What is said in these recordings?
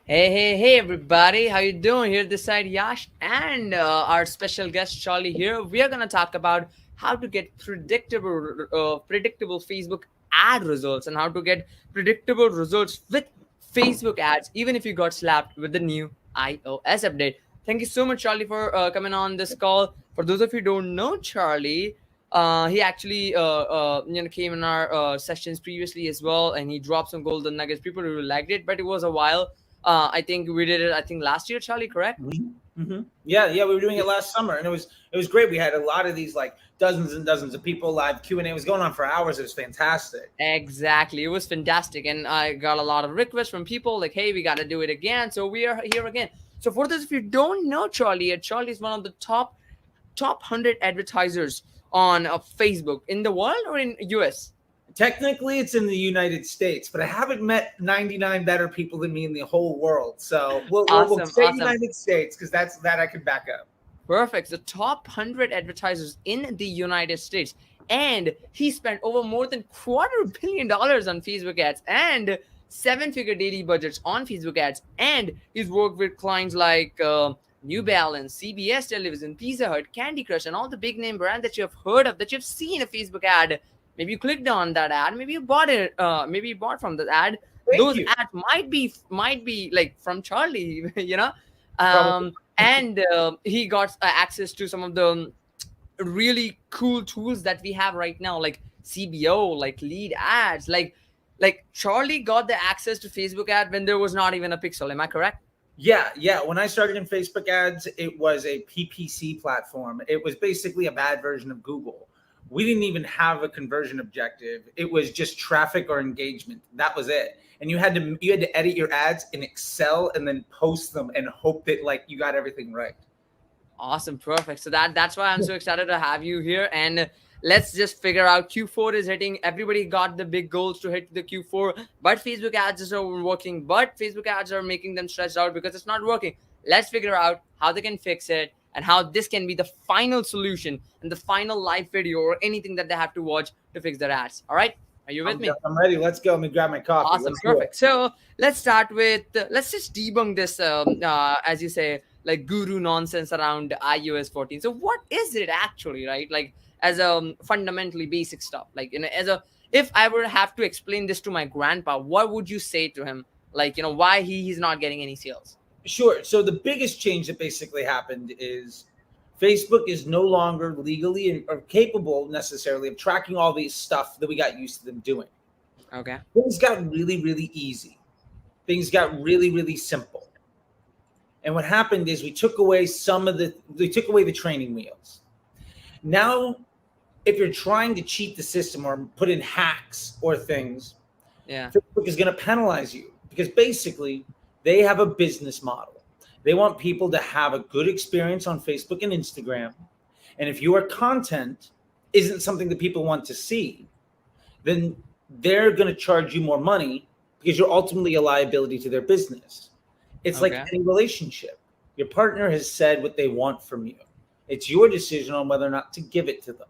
Hey, everybody! How you doing? Here, this side Yash, and our special guest Charlie here. We are gonna talk about how to get predictable Facebook ad results and how to get predictable results with Facebook ads, even if you got slapped with the new iOS update. Thank you so much, Charlie, for coming on this call. For those of you who don't know Charlie, he actually came in our sessions previously as well, and he dropped some golden nuggets. People really liked it, but it was a while. I think we did it. I think last year, Charlie, correct? Yeah, we were doing it last summer, and it was great. We had a lot of these like dozens and dozens of people live Q&A. It was going on for hours. It was fantastic. Exactly. It was fantastic, and I got a lot of requests from people like, "Hey, we got to do it again." So we are here again. So for those, if you don't know Charlie, Charlie is one of the top 100 advertisers on Facebook in the world or in US. Technically, it's in the United States, but I haven't met 99 better people than me in the whole world. So we'll Awesome, say awesome. United States because that I can back up. Perfect. The top 100 advertisers in the United States. And he spent over more than $250 million on Facebook ads and seven-figure daily budgets on Facebook ads. And he's worked with clients like New Balance, CBS Television, Pizza Hut, Candy Crush, and all the big name brands that you have heard of, that you've seen a Facebook ad. Maybe you clicked on that ad. Maybe you bought it. Maybe you bought from the ad. Thank Those you. ads might be like from Charlie, Probably. and he got access to some of the really cool tools that we have right now, like CBO, like lead ads, like Charlie got the access to Facebook ad when there was not even a pixel. Am I correct? Yeah. When I started in Facebook ads, it was a PPC platform. It was basically a bad version of Google. We didn't even have a conversion objective. It was just traffic or engagement. That was it. And you had to edit your ads in Excel and then post them and hope that like you got everything right. Awesome, perfect. So that's why I'm so excited to have you here. And let's just figure out, Q4 is hitting. Everybody got the big goals to hit the Q4, but Facebook ads are working. But Facebook ads are making them stressed out because it's not working. Let's figure out how they can fix it and how this can be the final solution and the final live video or anything that they have to watch to fix their ads. All right, are you with me? I'm ready. Let's go. Let me grab my coffee. Awesome, Let's do it. perfect. So let's start with let's just debunk this, as you say, like guru nonsense around iOS 14. So what is it actually, right? Like as a fundamentally basic stuff. Like as a if I were to have to explain this to my grandpa, what would you say to him? Like why he's not getting any sales? Sure. So the biggest change that basically happened is Facebook is no longer legally or capable necessarily of tracking all these stuff that we got used to them doing. Okay. Things got really, really easy. Things got really, really simple. And what happened is we took away the training wheels. Now, if you're trying to cheat the system or put in hacks or things, Yeah. Facebook is going to penalize you because basically they have a business model. They want people to have a good experience on Facebook and Instagram. And if your content isn't something that people want to see, then they're going to charge you more money because you're ultimately a liability to their business. It's like Okay. any relationship. Your partner has said what they want from you. It's your decision on whether or not to give it to them.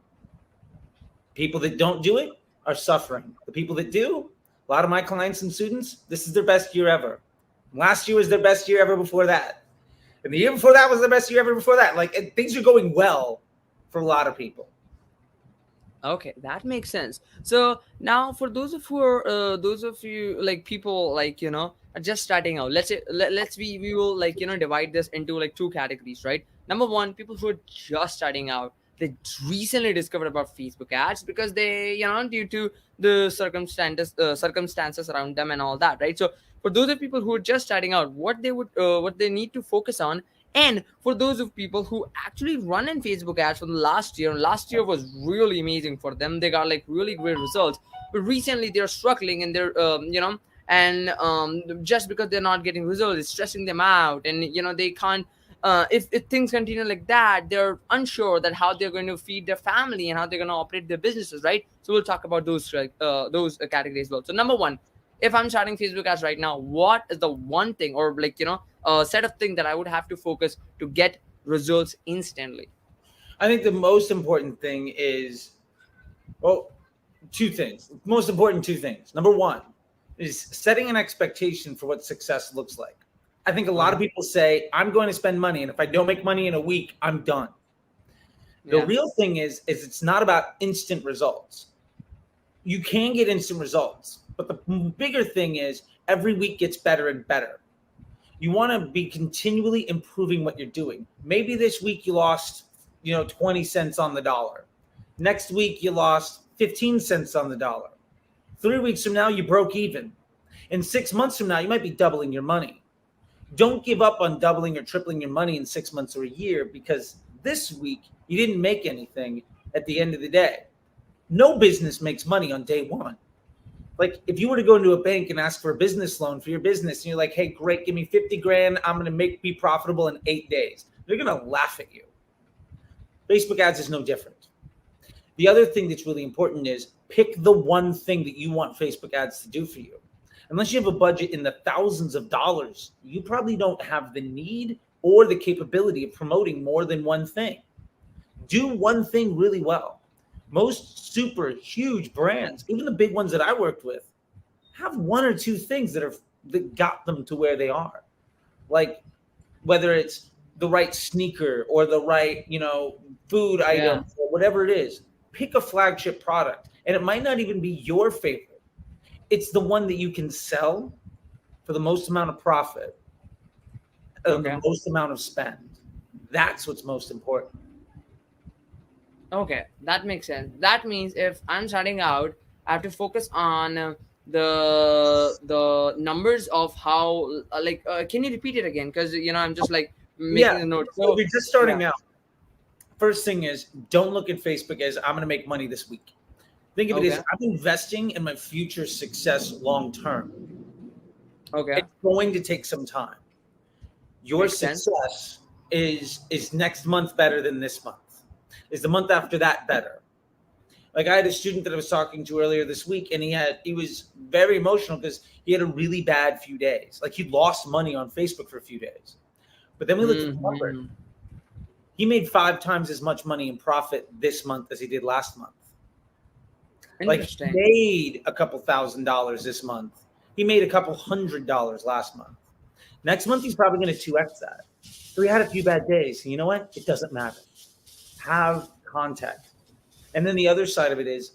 People that don't do it are suffering. The people that do, a lot of my clients and students, this is their best year ever. Last year was their best year ever before that. And the year before that was the best year ever before that. Like things are going well for a lot of people. Okay, that makes sense. So now, for those of you like people like are just starting out. Let's say let's we will like divide this into like two categories, right? Number one, people who are just starting out. They recently discovered about Facebook ads because they due to the circumstances around them and all that, right? So for those of people who are just starting out, what they need to focus on, and for those of people who actually run in Facebook ads for the last year, and last year was really amazing for them. They got like really great results. But recently they're struggling and they're and just because they're not getting results, it's stressing them out, and they can't. If things continue like that, they're unsure that how they're going to feed their family and how they're going to operate their businesses, right? So we'll talk about those categories as well. So number one, if I'm starting Facebook ads right now, what is the one thing or like a set of things that I would have to focus to get results instantly? I think the most important thing is, well, two things. Most important two things. Number one is setting an expectation for what success looks like. I think a lot of Okay. people say, I'm going to spend money, and if I don't make money in a week, I'm done. The Yeah. real thing is it's not about instant results. You can get instant results, but the bigger thing is every week gets better and better. You want to be continually improving what you're doing. Maybe this week you lost, 20 cents on the dollar. Next week you lost 15 cents on the dollar. 3 weeks from now you broke even. In 6 months from now you might be doubling your money. Don't give up on doubling or tripling your money in 6 months or a year, because this week you didn't make anything at the end of the day. No business makes money on day one. Like, if you were to go into a bank and ask for a business loan for your business, and you're like, hey, great, give me 50 grand, I'm going to be profitable in 8 days, they're going to laugh at you. Facebook ads is no different. The other thing that's really important is pick the one thing that you want Facebook ads to do for you. Unless you have a budget in the thousands of dollars, you probably don't have the need or the capability of promoting more than one thing. Do one thing really well. Most super huge brands, even the big ones that I worked with, have one or two things that got them to where they are. Like, whether it's the right sneaker or the right, food Yeah. item or whatever it is, pick a flagship product. And it might not even be your favorite. It's the one that you can sell for the most amount of profit and the Okay. most amount of spend. That's what's most important. Okay, that makes sense. That means if I'm starting out, I have to focus on the numbers of how can you repeat it again? Because I'm just like Yeah. making a note. So if So you're just yeah. starting out, first thing is, don't look at Facebook as I'm going to make money this week. Think of it as Okay. I'm investing in my future success long term. Okay. It's going to take some time. Your Makes sense. success is next month better than this month. Is the month after that better? Like, I had a student that I was talking to earlier this week, and he was very emotional because he had a really bad few days. Like, he lost money on Facebook for a few days. But then we looked at the numbers. Hmm. He made 5 times as much money in profit this month as he did last month. Like, he Interesting. made a couple $1,000s this month. He made a couple $100 last month. Next month, he's probably going to 2x that. So he had a few bad days. And you know what? It doesn't matter. Have contact. And then the other side of it is,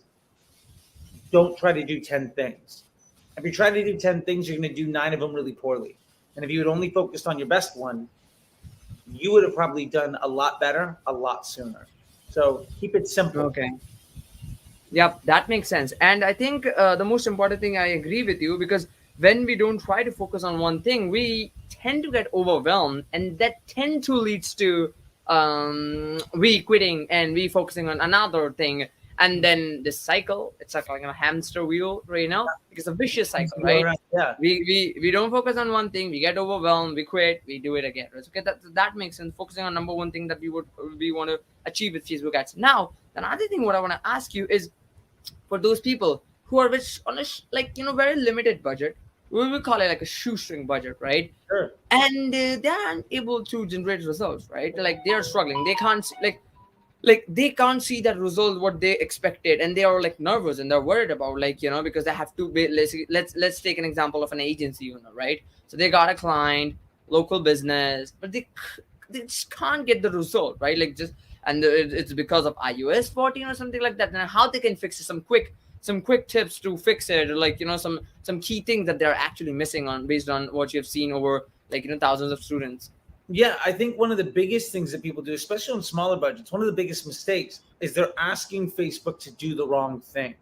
don't try to do 10 things. If you try to do 10 things, you're going to do 9 of them really poorly. And if you had only focused on your best one, you would have probably done a lot better a lot sooner. So keep it simple. Okay. Yep, that makes sense. And I think the most important thing, I agree with you, because when we don't try to focus on one thing, we tend to get overwhelmed, and that tend to leads to we quitting and we focusing on another thing, and then this cycle, it's like a hamster wheel, right now. It's a vicious cycle, right? Yeah. We don't focus on one thing, we get overwhelmed, we quit, we do it again, right? Okay, that makes sense. Focusing on number one thing that we want to achieve with Facebook ads. Now, another thing what I want to ask you is, for those people who are on a very limited budget, we will call it like a shoestring budget, right? Sure. And they aren't able to generate results, right? Like, they are struggling, they can't they can't see that result what they expected, and they are like nervous and they're worried about, because they have to be, let's take an example of an agency owner, right? So they got a client, local business, but they just can't get the result, right? Like, just, and it's because of iOS 14 or something like that. And how they can fix it, some quick tips to fix it, or some key things that they're actually missing on, based on what you've seen over thousands of students. Yeah, I think one of the biggest things that people do, especially on smaller budgets, one of the biggest mistakes is they're asking Facebook to do the wrong thing.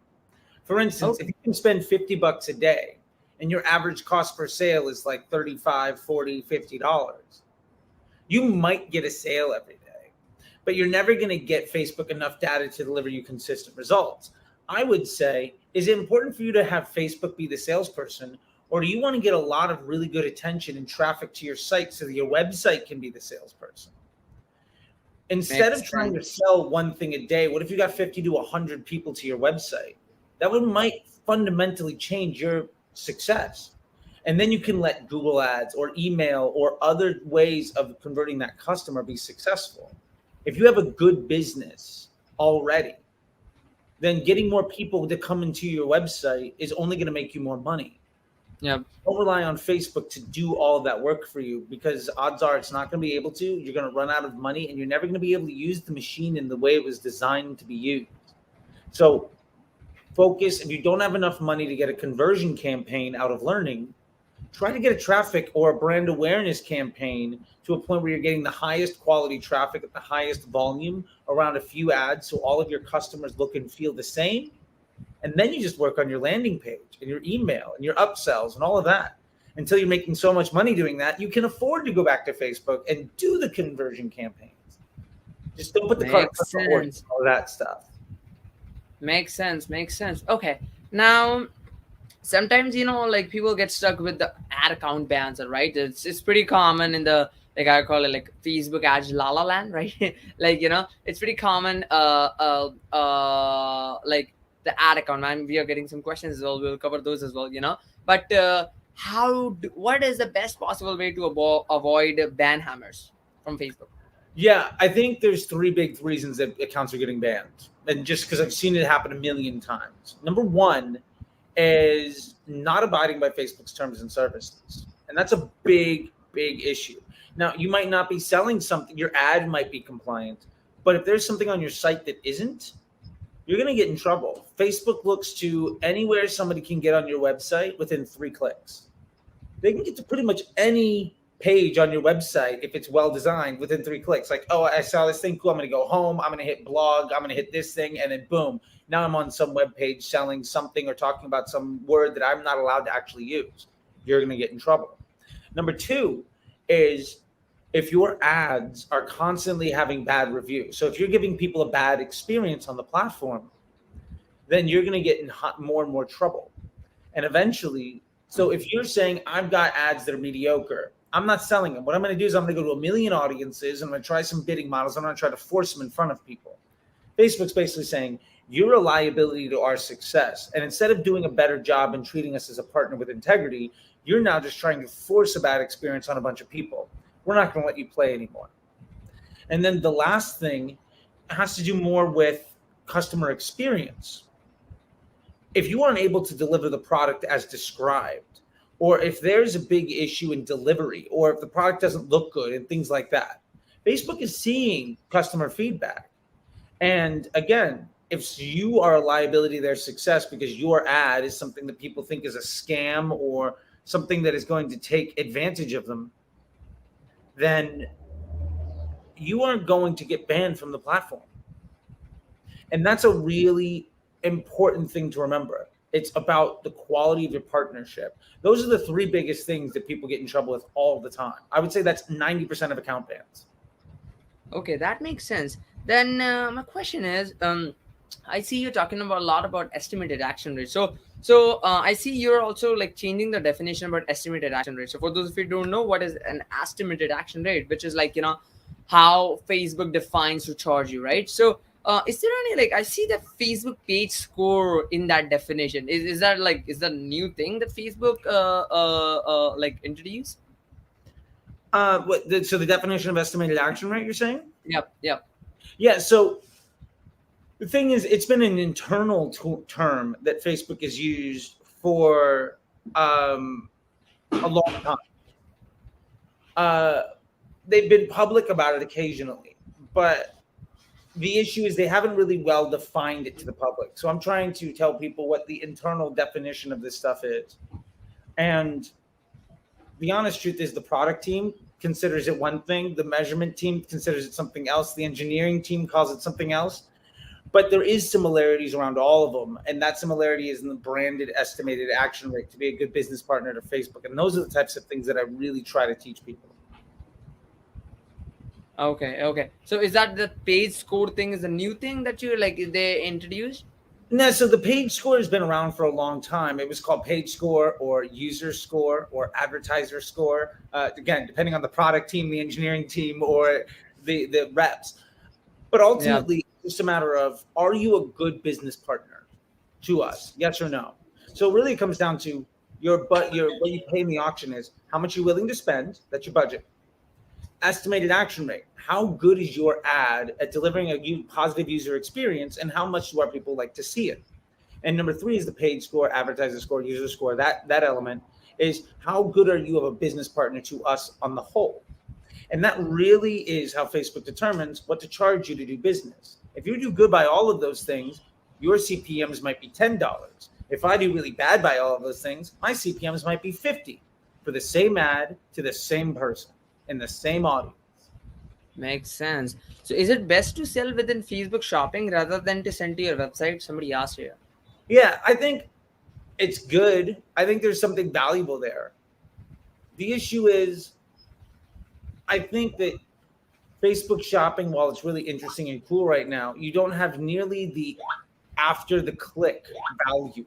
For instance, if Okay. you can spend $50 a day and your average cost per sale is like 35, 40, $50, you might get a sale every day, but you're never going to get Facebook enough data to deliver you consistent results. I would say, is it important for you to have Facebook be the salesperson, or do you want to get a lot of really good attention and traffic to your site so that your website can be the salesperson? Instead of Makes trying sense. to sell one thing a day, what if you got 50 to 100 people to your website? That might fundamentally change your success. And then you can let Google ads or email or other ways of converting that customer be successful. If you have a good business already, then getting more people to come into your website is only going to make you more money. Yeah. Don't rely on Facebook to do all of that work for you, because odds are it's not going to be able to. You're going to run out of money, and you're never going to be able to use the machine in the way it was designed to be used. So focus. If you don't have enough money to get a conversion campaign out of learning, try to get a traffic or a brand awareness campaign to a point where you're getting the highest quality traffic at the highest volume around a few ads, so all of your customers look and feel the same. And then you just work on your landing page and your email and your upsells and all of that until you're making so much money doing that you can afford to go back to Facebook and do the conversion campaigns. Just don't put the cart Makes before the horse, sense. all that stuff. Makes sense. Makes sense. Okay. Now, sometimes like people get stuck with the ad account bans, right? It's pretty common in the, like, I call it like Facebook ads la la land, right? Like, it's pretty common. Like the ad account, man, we are getting some questions as well, we'll cover those as well, but what is the best possible way to avoid ban hammers from Facebook? Yeah, I think there's three big reasons that accounts are getting banned. And just because I've seen it happen a million times. Number one is not abiding by Facebook's terms and services. And that's a big, big issue. Now, you might not be selling something, your ad might be compliant, but if there's something on your site that isn't, you're going to get in trouble. Facebook looks to anywhere somebody can get on your website within 3 clicks. They can get to pretty much any page on your website if it's well designed within 3 clicks. Like, oh, I saw this thing, cool. I'm going to go home. I'm going to hit blog. I'm going to hit this thing, and then boom, now I'm on some web page selling something or talking about some word that I'm not allowed to actually use. You're going to get in trouble. Number two is if your ads are constantly having bad reviews. So if you're giving people a bad experience on the platform, then you're going to get in more and more trouble. And eventually, so if you're saying I've got ads that are mediocre, I'm not selling them. What I'm going to do is I'm going to go to a million audiences. I'm going to try some bidding models. I'm going to try to force them in front of people. Facebook's basically saying you're a liability to our success. And instead of doing a better job and treating us as a partner with integrity, you're now just trying to force a bad experience on a bunch of people. We're not going to let you play anymore. And then the last thing has to do more with customer experience. If you aren't able to deliver the product as described, or if there's a big issue in delivery, or if the product doesn't look good and things like that, Facebook is seeing customer feedback. And again, if you are a liability to their success because your ad is something that people think is a scam or something that is going to take advantage of them, then you aren't going to get banned from the platform. And that's a really important thing to remember. It's about the quality of your partnership. Those are the three biggest things that people get in trouble with all the time. I would say that's 90% of account bans. Okay, that makes sense. Then my question is, I see you're talking about a lot about estimated action rate. So I see you're also like changing the definition about estimated action rate. So for those of you who don't know, what is an estimated action rate, which is like, how Facebook defines to charge you, right? So is there any, like, I see the Facebook page score in that definition. Is that like, is that a new thing that Facebook like introduced? So the definition of estimated action rate, you're saying? Yep, yep. Yeah. So the thing is, it's been an internal term that Facebook has used for a long time. Uh, they've been public about it occasionally, but the issue is they haven't really well defined it to the public. So I'm trying to tell people what the internal definition of this stuff is. And the honest truth is the product team considers it one thing, the measurement team considers it something else, the engineering team calls it something else. But there is similarities around all of them. And that similarity is in the branded estimated action rate to be a good business partner to Facebook. And those are the types of things that I really try to teach people. Okay, okay. So is that the page score thing is a new thing that you like they introduced? No, so the page score has been around for a long time. It was called page score or user score or advertiser score. Again, depending on the product team, the engineering team, or the reps. But Yeah. ultimately, it's just a matter of, are you a good business partner to us? Yes or no? So really it comes down to your what you pay in the auction is how much you're willing to spend. That's your budget. Estimated action rate. How good is your ad at delivering a positive user experience, and how much do our people like to see it? And number three is the paid score, advertiser score, user score, that element. is how good are you of a business partner to us on the whole? And that really is how Facebook determines what to charge you to do business. If you do good by all of those things, your CPMs might be $10. If I do really bad by all of those things, my CPMs might be 50 for the same ad to the same person in the same audience. Makes sense. So is it best to sell within Facebook shopping rather than to send to your website? Somebody asked here. Yeah, I think it's good. I think there's something valuable there. The issue is, I think that Facebook shopping, while it's really interesting and cool right now, you don't have nearly the after the click value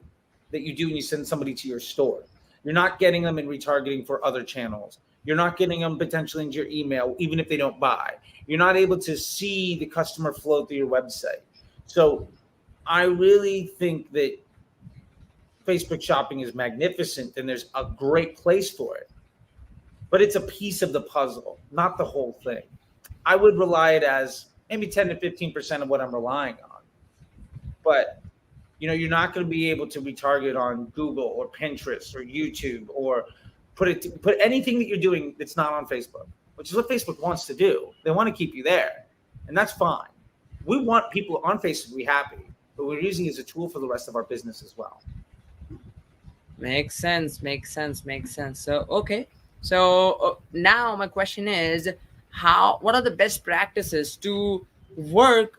that you do when you send somebody to your store. You're not getting them in retargeting for other channels. You're not getting them potentially into your email, even if they don't buy. You're not able to see the customer flow through your website. So I really think that Facebook shopping is magnificent and there's a great place for it. But it's a piece of the puzzle, not the whole thing. I would rely it as maybe 10 to 15% of what I'm relying on. But you're not going to be able to retarget on Google or Pinterest or YouTube or put anything that you're doing that's not on Facebook, which is what Facebook wants to do. They want to keep you there, and that's fine. We want people on Facebook to be happy, but we're using it as a tool for the rest of our business as well. Makes sense. Makes sense. Makes sense. So okay. So now my question is, how? What are the best practices to work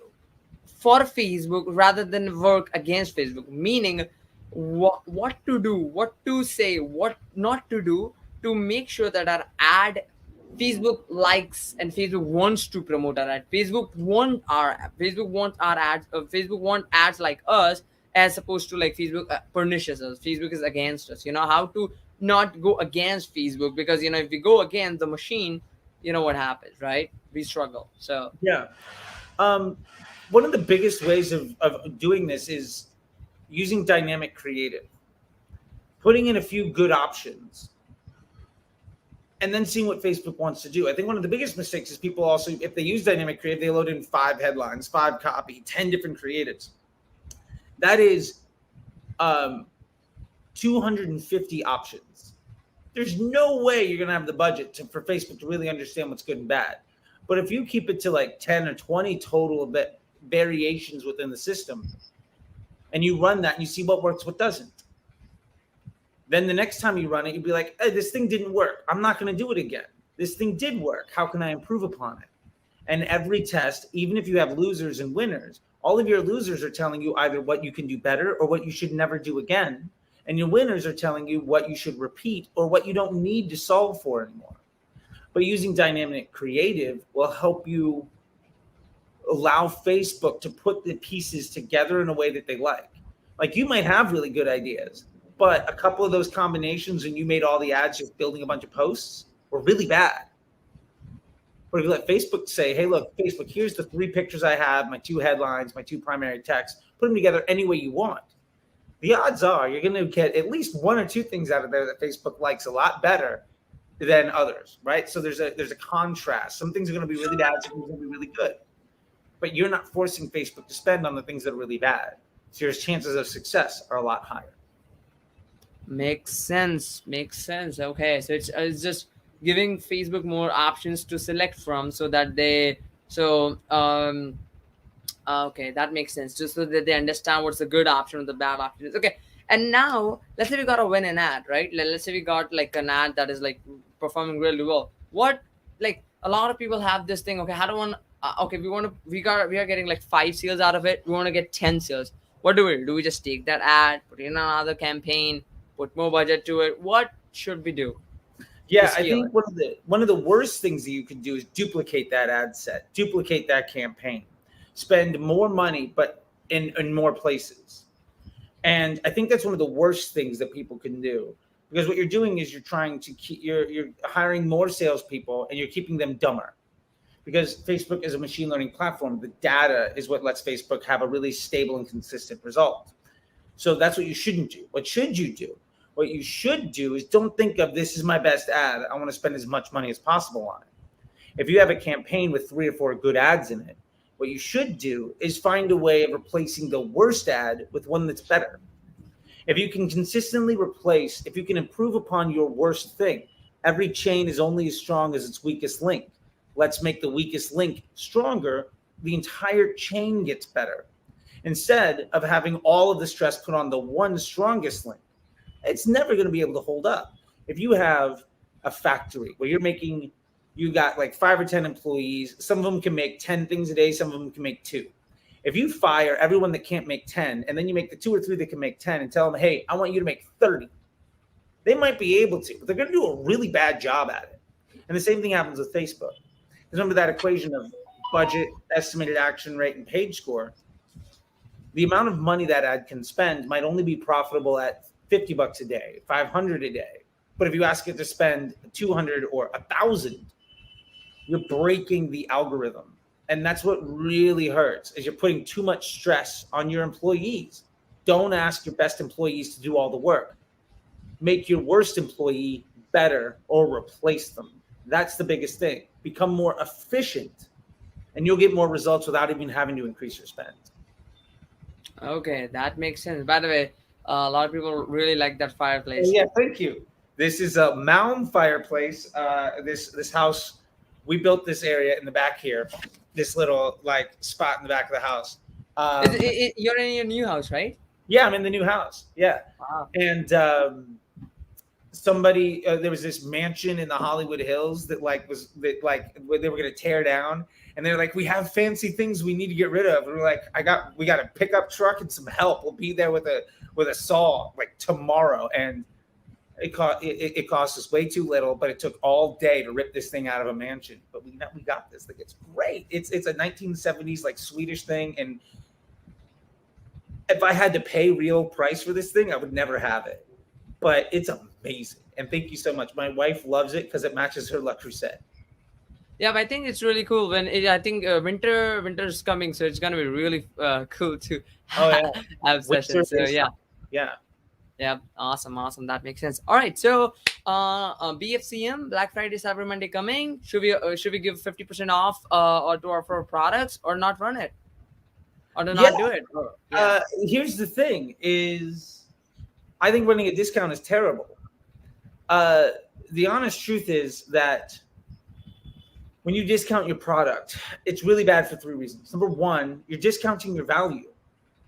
for Facebook rather than work against Facebook? Meaning, what to do, what to say, what not to do to make sure that our ad Facebook likes and Facebook wants to promote our ad. Facebook wants our ads. Facebook want ads like us as opposed to like Facebook punishes us. Facebook is against us. How to not go against Facebook, because if we go against the machine, what happens, right? We struggle. So Yeah. Um, One of the biggest ways of doing this is using dynamic creative, putting in a few good options, and then seeing what Facebook wants to do. I think one of the biggest mistakes is people also, if they use dynamic creative, they load in 5 headlines, 5 copy, 10 different creatives. That is 250 options. There's no way you're going to have the budget for Facebook to really understand what's good and bad. But if you keep it to like 10 or 20 total variations within the system, and you run that and you see what works, what doesn't, then the next time you run it, you'll be like, hey, this thing didn't work. I'm not going to do it again. This thing did work. How can I improve upon it? And every test, even if you have losers and winners, all of your losers are telling you either what you can do better or what you should never do again. And your winners are telling you what you should repeat or what you don't need to solve for anymore. But using dynamic creative will help you allow Facebook to put the pieces together in a way that they like. Like, you might have really good ideas, but a couple of those combinations and you made all the ads just building a bunch of posts were really bad. But if you let Facebook say, hey, look, Facebook, here's the 3 pictures I have, my 2 headlines, my 2 primary texts, put them together any way you want. The odds are you're going to get at least 1 or 2 things out of there that Facebook likes a lot better than others, right? So there's a contrast. Some things are going to be really bad, some things are going to be really good. But you're not forcing Facebook to spend on the things that are really bad. So your chances of success are a lot higher. makes sense. Makes sense. Okay, so it's just giving Facebook more options to select from, so that they so okay, that makes sense. Just so that they understand what's the good option or the bad option is. Okay. And now let's say we got to win an ad, right? Let's say we got like an ad that is like performing really well. What, like, a lot of people have this thing. Okay, how do one? Okay, we are getting like 5 sales out of it. We want to get 10 sales. What do we do? Do we just take that ad, put in another campaign, put more budget to it? What should we do to Yeah, I scale think it? one of the worst things that you can do is duplicate that ad set, duplicate that campaign, spend more money, but in more places. And I think that's one of the worst things that people can do, because what you're doing is you're trying to keep you're hiring more salespeople and you're keeping them dumber. Because Facebook is a machine learning platform, the data is what lets Facebook have a really stable and consistent result. So that's what you shouldn't do. What should you do? What you should do is don't think of this is my best ad. I want to spend as much money as possible on it. If you have a campaign with 3 or 4 good ads in it, what you should do is find a way of replacing the worst ad with one that's better. If you can consistently replace, if you can improve upon your worst thing, every chain is only as strong as its weakest link. Let's make the weakest link stronger. The entire chain gets better. Instead of having all of the stress put on the one strongest link, it's never going to be able to hold up. If you have a factory where you got like 5 or 10 employees, some of them can make 10 things a day, some of them can make two. If you fire everyone that can't make 10, and then you make the 2 or 3 that can make 10 and tell them, hey, I want you to make 30, they might be able to, but they're going to do a really bad job at it. And the same thing happens with Facebook. Remember that equation of budget, estimated action rate, and page score? The amount of money that ad can spend might only be profitable at $50 a day, 500 a day. But if you ask it to spend 200 or 1,000, you're breaking the algorithm. And that's what really hurts, is you're putting too much stress on your employees. Don't ask your best employees to do all the work. Make your worst employee better or replace them. That's the biggest thing. Become more efficient, and you'll get more results without even having to increase your spend. Okay, that makes sense. By the way, a lot of people really like that fireplace. Yeah, thank you. This is a mound fireplace. This house, we built this area in the back here, this little like spot in the back of the house. You're in your new house, right? Yeah, I'm in the new house. Yeah, Wow. and there was this mansion in the Hollywood Hills that they were going to tear down, and they're like, we have fancy things we need to get rid of, and we're like, we got a pickup truck and some help. We'll be there with a saw like tomorrow. And it cost us way too little, but it took all day to rip this thing out of a mansion. But we got this. Like, it's great. It's a 1970s like Swedish thing, and if I had to pay real price for this thing, I would never have it. But it's amazing, and thank you so much. My wife loves it because it matches her luxury set. Yeah, but I think it's really cool I think winter's coming, so it's gonna be really cool to Oh yeah, have winter sessions. So is yeah, yeah. yeah, awesome. That makes sense. All right, so BFCM, Black Friday, Cyber Monday coming. Should we give 50% off or to our products, or not run it, or to not do it? Yeah. Here's the thing: is I think running a discount is terrible. The honest truth is that when you discount your product, it's really bad for 3 reasons. Number one, you're discounting your value.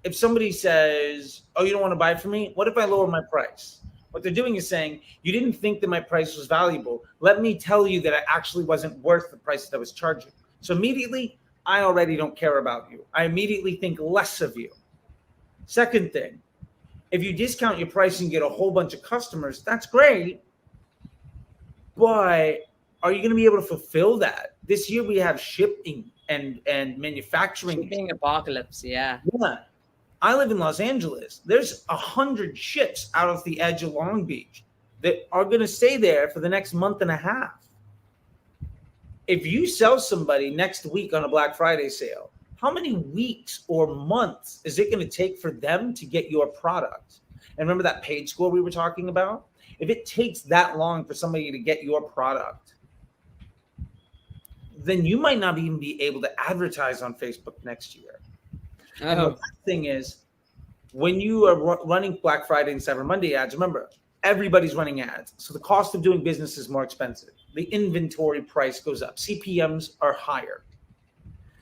If somebody says, oh, you don't want to buy from me? What if I lower my price? What they're doing is saying, you didn't think that my price was valuable. Let me tell you that I actually wasn't worth the price that I was charging. So immediately, I already don't care about you. I immediately think less of you. Second thing, if you discount your price and get a whole bunch of customers, that's great. But are you going to be able to fulfill that? This year we have shipping and manufacturing. Shipping apocalypse, yeah. Yeah. I live in Los Angeles. There's 100 ships out of the edge of Long Beach that are going to stay there for the next month and a half. If you sell somebody next week on a Black Friday sale, how many weeks or months is it going to take for them to get your product? And remember that page score we were talking about? If it takes that long for somebody to get your product, then you might not even be able to advertise on Facebook next year. And the last thing is, when you are running Black Friday and Cyber Monday ads, remember, everybody's running ads. So the cost of doing business is more expensive. The inventory price goes up. CPMs are higher.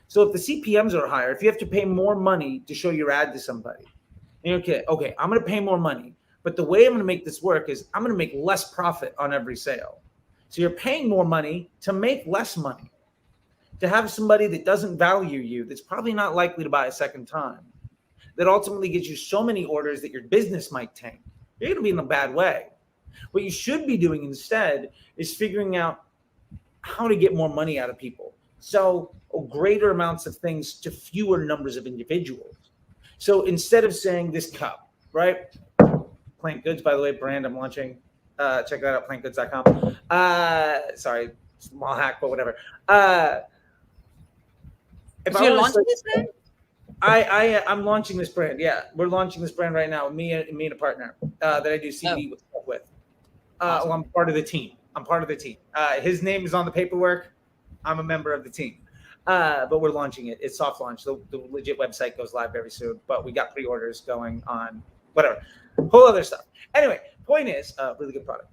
So if the CPMs are higher, if you have to pay more money to show your ad to somebody, okay, I'm going to pay more money. But the way I'm going to make this work is I'm going to make less profit on every sale. So you're paying more money to make less money. To have somebody that doesn't value you, that's probably not likely to buy a second time, that ultimately gets you so many orders that your business might tank. You're going to be in a bad way. What you should be doing instead is figuring out how to get more money out of people. So greater amounts of things to fewer numbers of individuals. So instead of saying this cup, right? Plant Goods, by the way, brand I'm launching. Check that out, plantgoods.com. Sorry, small hack, but whatever. If you're launching this brand? I'm launching this brand. Yeah, we're launching this brand right now. Me and a partner that I do CD with. Awesome. Well, I'm part of the team. His name is on the paperwork. I'm a member of the team. But we're launching it. It's soft launch. The legit website goes live very soon. But we got pre-orders going on. Whatever. Whole other stuff. Anyway, point is, really good product.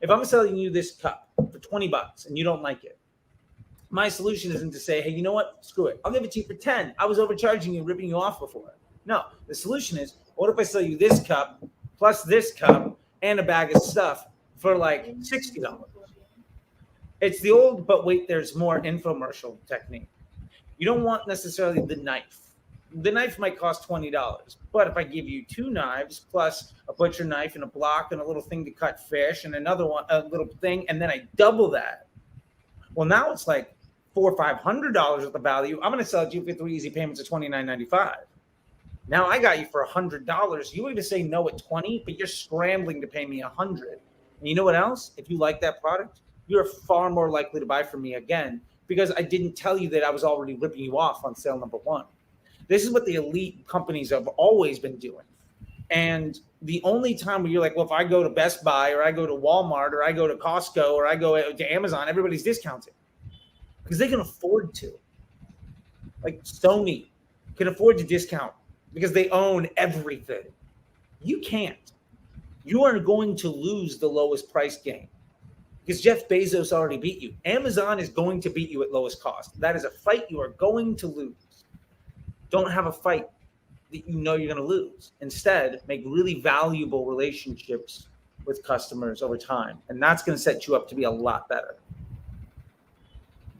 If I'm selling you this cup for $20 and you don't like it, my solution isn't to say, hey, you know what? Screw it. I'll give it to you for 10. I was overcharging you, ripping you off before. No, the solution is, what if I sell you this cup plus this cup and a bag of stuff for like $60? It's the old, but wait, there's more infomercial technique. You don't want necessarily the knife. The knife might cost $20, but if I give you two knives plus a butcher knife and a block and a little thing to cut fish and another one, a little thing, and then I double that, well, now it's like $400 or $500 at the value. I'm going to sell it to you for 3 easy payments of $29.95. Now I got you for $100. You either say no at 20, but you're scrambling to pay me 100. And you know what else? If you like that product, you're far more likely to buy from me again because I didn't tell you that I was already ripping you off on sale number one. This is what the elite companies have always been doing. And the only time where you're like, well, if I go to Best Buy or I go to Walmart or I go to Costco or I go to Amazon, everybody's discounting because they can afford to. Like Sony can afford to discount because they own everything. You can't. You are going to lose the lowest price game because Jeff Bezos already beat you. Amazon is going to beat you at lowest cost. That is a fight you are going to lose. Don't have a fight that you know you're going to lose. Instead, make really valuable relationships with customers over time. And that's going to set you up to be a lot better.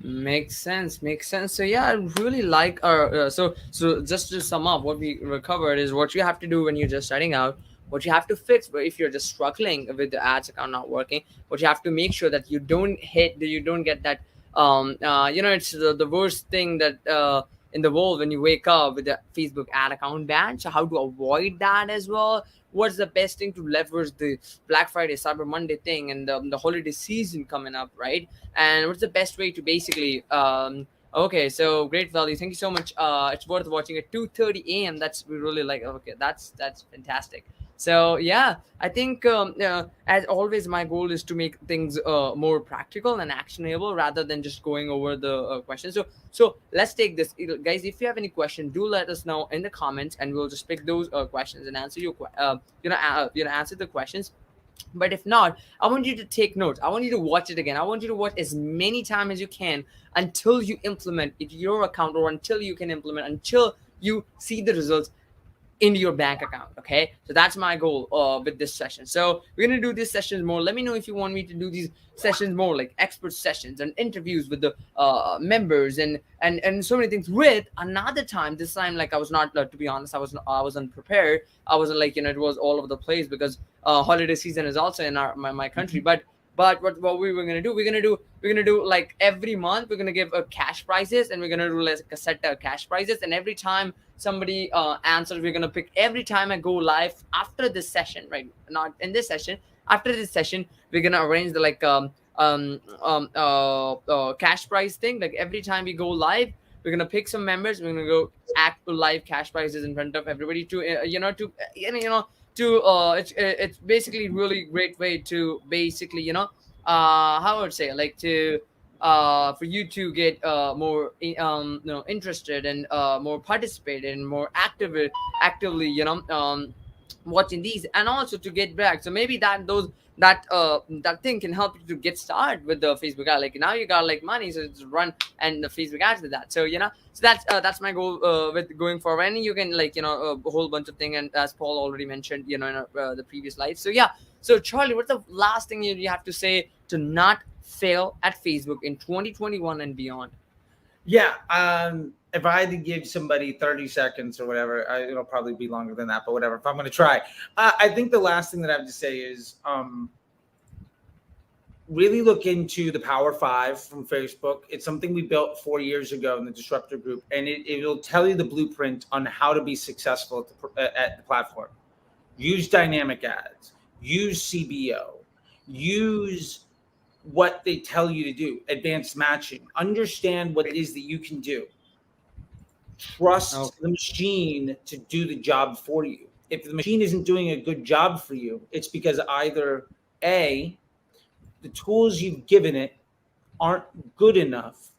Makes sense. Makes sense. So yeah, I really like our. So just to sum up, what we recovered is what you have to do when you're just starting out. What you have to fix, but if you're just struggling with the ads account not working, what you have to make sure that you don't hit, that you don't get that. It's the worst thing that in the world when you wake up with the Facebook ad account ban. So how to avoid that as well? What's the best thing to leverage the Black Friday, Cyber Monday thing, and the holiday season coming up, right? And what's the best way to basically okay, so great value, thank you so much. It's worth watching at 2:30 a.m. That's we really like. Okay, that's fantastic. So yeah, I think as always my goal is to make things more practical and actionable rather than just going over the questions. So let's take this, guys. If you have any question, do let us know in the comments and we'll just pick those questions and answer your answer the questions. But if not, I want you to take notes. I want you to watch it again. I want you to watch as many times as you can until you implement it your account, or until you can implement, until you see the results in your bank account. Okay, so that's my goal with this session. So we're gonna do these sessions more. Let me know if you want me to do these sessions more, like expert sessions and interviews with the members and so many things. With another time, this time, like I was not, to be honest, I wasn't prepared. I wasn't like, it was all over the place because holiday season is also in my country. But what we were gonna do, we're gonna do like every month we're gonna give cash prizes, and we're gonna do like a set of cash prizes, and every time somebody answers, we're gonna pick every time I go live after this session, right? Not in this session. After this session, we're gonna arrange the like cash prize thing. Like every time we go live, we're gonna pick some members. We're gonna go act live cash prizes in front of everybody to it's basically really great way to basically how I would say, like, to for you to get more interested and more participated and more actively watching these, and also to get back. So maybe that thing can help you to get started with the Facebook ad. Like now you got like money, so just run and the Facebook ads with that. So so that's my goal with going forward. And you can like a whole bunch of things, and as Paul already mentioned in the previous live. So yeah, so Charlie, what's the last thing you have to say to not fail at Facebook in 2021 and beyond? Yeah. If I had to give somebody 30 seconds or whatever, it'll probably be longer than that, but whatever. If I'm going to try, I think the last thing that I have to say is really look into the Power Five from Facebook. It's something we built 4 years ago in the Disruptor Group, and it'll tell you the blueprint on how to be successful at the platform. Use dynamic ads, use CBO, use what they tell you to do, advanced matching, understand what it is that you can do. Trust the machine to do the job for you. If the machine isn't doing a good job for you, it's because either A, the tools you've given it aren't good enough,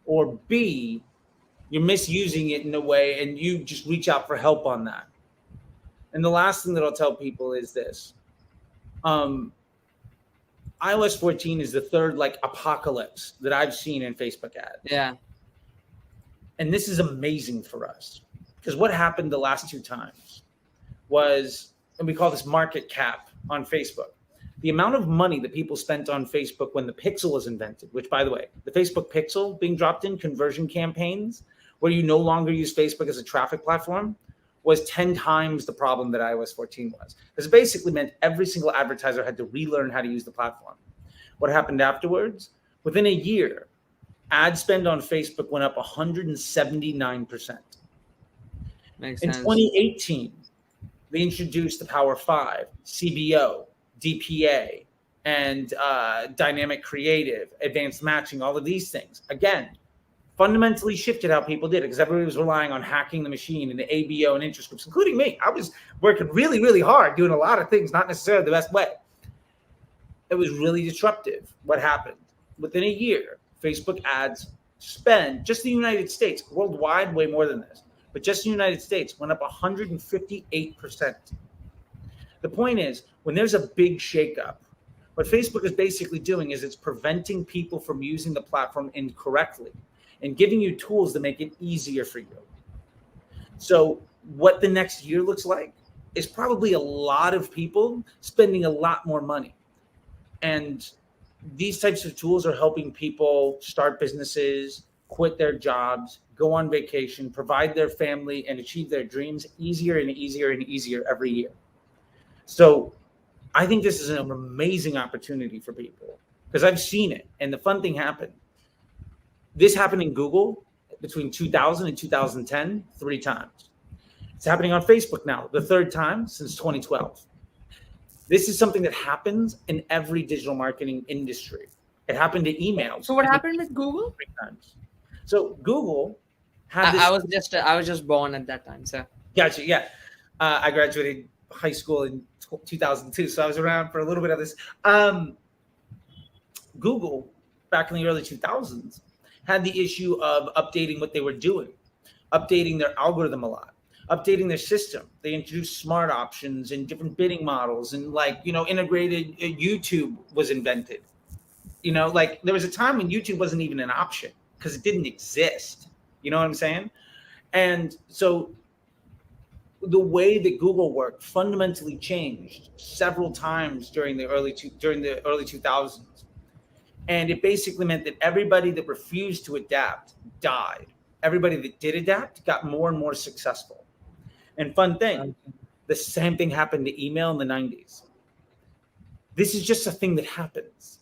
or B, you're misusing it in a way and you just reach out for help on that. And the last thing that I'll tell people is this. Um, iOS 14 is the third like apocalypse that I've seen in Facebook ads. Yeah. And this is amazing for us because what happened the last two times was, and we call this market cap on Facebook, the amount of money that people spent on Facebook when the Pixel was invented, which, by the way, the Facebook Pixel being dropped in conversion campaigns where you no longer use Facebook as a traffic platform was 10 times the problem that iOS 14 was. This basically meant every single advertiser had to relearn how to use the platform. What happened afterwards? Within a year, ad spend on Facebook went up 179%. Makes In sense. 2018, they introduced the Power 5, CBO, DPA, and dynamic creative, advanced matching, all of these things. Again, fundamentally shifted how people did it because everybody was relying on hacking the machine and the ABO and interest groups, including me. I was working really, really hard, doing a lot of things, not necessarily the best way. It was really disruptive. What happened? Within a year, Facebook ads spend, just the United States, worldwide, way more than this, but just the United States went up 158%. The point is, when there's a big shakeup, what Facebook is basically doing is it's preventing people from using the platform incorrectly and giving you tools to make it easier for you. So what the next year looks like is probably a lot of people spending a lot more money. And these types of tools are helping people start businesses, quit their jobs, go on vacation, provide their family, and achieve their dreams easier and easier and easier every year. So I think this is an amazing opportunity for people because I've seen it. And the fun thing happened. This happened in Google between 2000 and 2010, 3 times. It's happening on Facebook now, the 3rd time since 2012. This is something that happens in every digital marketing industry. It happened to emails. So what happened with Google? 3 times. So Google had this. I was just born at that time. So Gotcha. Yeah. I graduated high school in 2002. So I was around for a little bit of this. Google, back in the early 2000s, had the issue of updating what they were doing, updating their algorithm a lot, updating their system. They introduced smart options and different bidding models, and integrated YouTube was invented. There was a time when YouTube wasn't even an option because it didn't exist. You know what I'm saying? And so the way that Google worked fundamentally changed several times during the early 2000s. And it basically meant that everybody that refused to adapt died. Everybody that did adapt got more and more successful. And fun thing, the same thing happened to email in the 90s. This is just a thing that happens.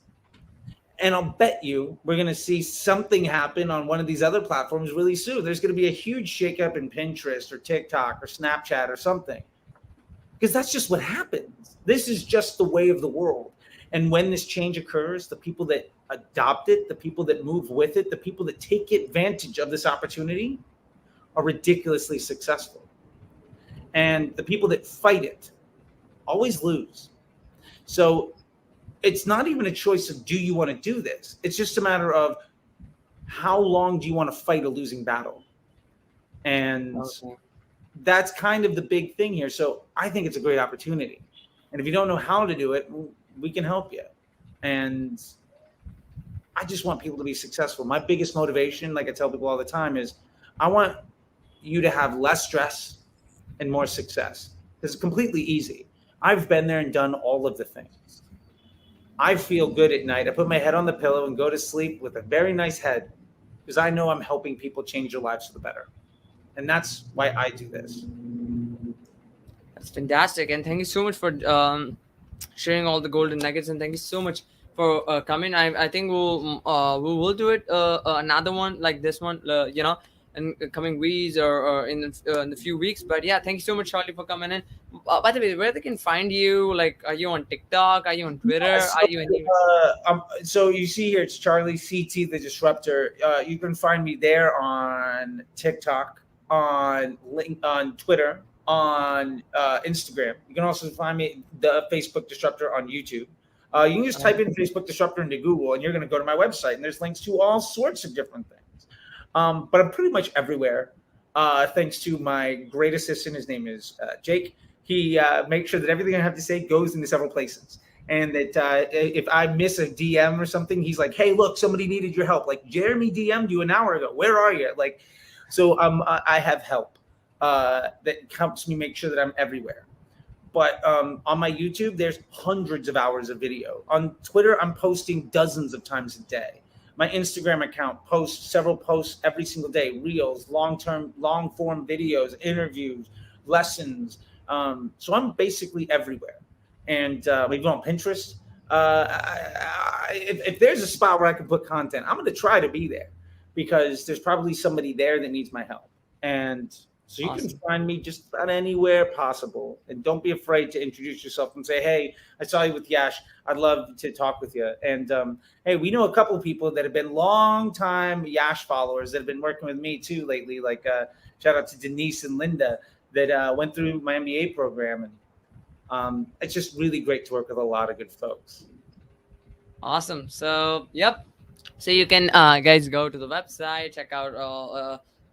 And I'll bet you we're going to see something happen on one of these other platforms really soon. There's going to be a huge shakeup in Pinterest or TikTok or Snapchat or something. Because that's just what happens. This is just the way of the world. And when this change occurs, the people that adopt it, the people that move with it, the people that take advantage of this opportunity are ridiculously successful. And the people that fight it always lose. So it's not even a choice of do you want to do this? It's just a matter of how long do you want to fight a losing battle? And that's kind of the big thing here. So I think it's a great opportunity. And if you don't know how to do it, we can help you. And I just want people to be successful. My biggest motivation, like I tell people all the time, is I want you to have less stress and more success. It's completely easy. I've been there and done all of the things. I feel good at night. I put my head on the pillow and go to sleep with a very nice head because I know I'm helping people change their lives for the better. And that's why I do this. That's fantastic. And thank you so much for sharing all the golden nuggets. And thank you so much for coming. I think we'll do it another one like this one, in coming weeks or in the few weeks. But yeah, thank you so much, Charlie, for coming in. By the way, where they can find you? Like, are you on TikTok? Are you on Twitter? Are you so you see here, it's Charlie CT the Disruptor. You can find me there on TikTok, on Twitter, on Instagram. You can also find me the Facebook Disruptor on YouTube. You can just type in Facebook Disruptor into Google, and you're going to go to my website, and there's links to all sorts of different things. But I'm pretty much everywhere, thanks to my great assistant. His name is Jake. He makes sure that everything I have to say goes into several places. And that if I miss a DM or something, he's like, "Hey, look, somebody needed your help. Like Jeremy DM'd you an hour ago. Where are you?" Like, so I have help that helps me make sure that I'm everywhere. But on my YouTube, there's hundreds of hours of video. On Twitter, I'm posting dozens of times a day. My Instagram account posts several posts every single day, reels, long form videos, interviews, lessons. So I'm basically everywhere. And even on Pinterest, if there's a spot where I can put content, I'm going to try to be there because there's probably somebody there that needs my help. And so you can Awesome. find me just about anywhere possible. And don't be afraid to introduce yourself and say, "Hey, I saw you with Yash. I'd love to talk with you." And hey, we know a couple of people that have been long time Yash followers that have been working with me too lately. Like shout out to Denise and Linda that went through my MBA program. And it's just really great to work with a lot of good folks. Awesome. So, yep. So you can guys go to the website, check out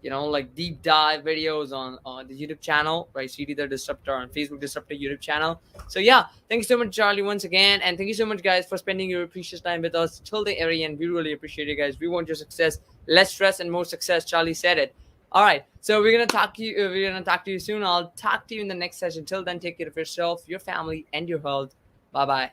like deep dive videos on the YouTube channel, right? CD the Disruptor on Facebook Disruptor YouTube channel. So yeah, thank you so much, Charlie, once again, and thank you so much, guys, for spending your precious time with us till the very end. We really appreciate it, guys. We want your success, less stress and more success. Charlie said it. All right, so we're gonna talk to you. We're gonna talk to you soon. I'll talk to you in the next session. Till then, take care of yourself, your family, and your health. Bye bye.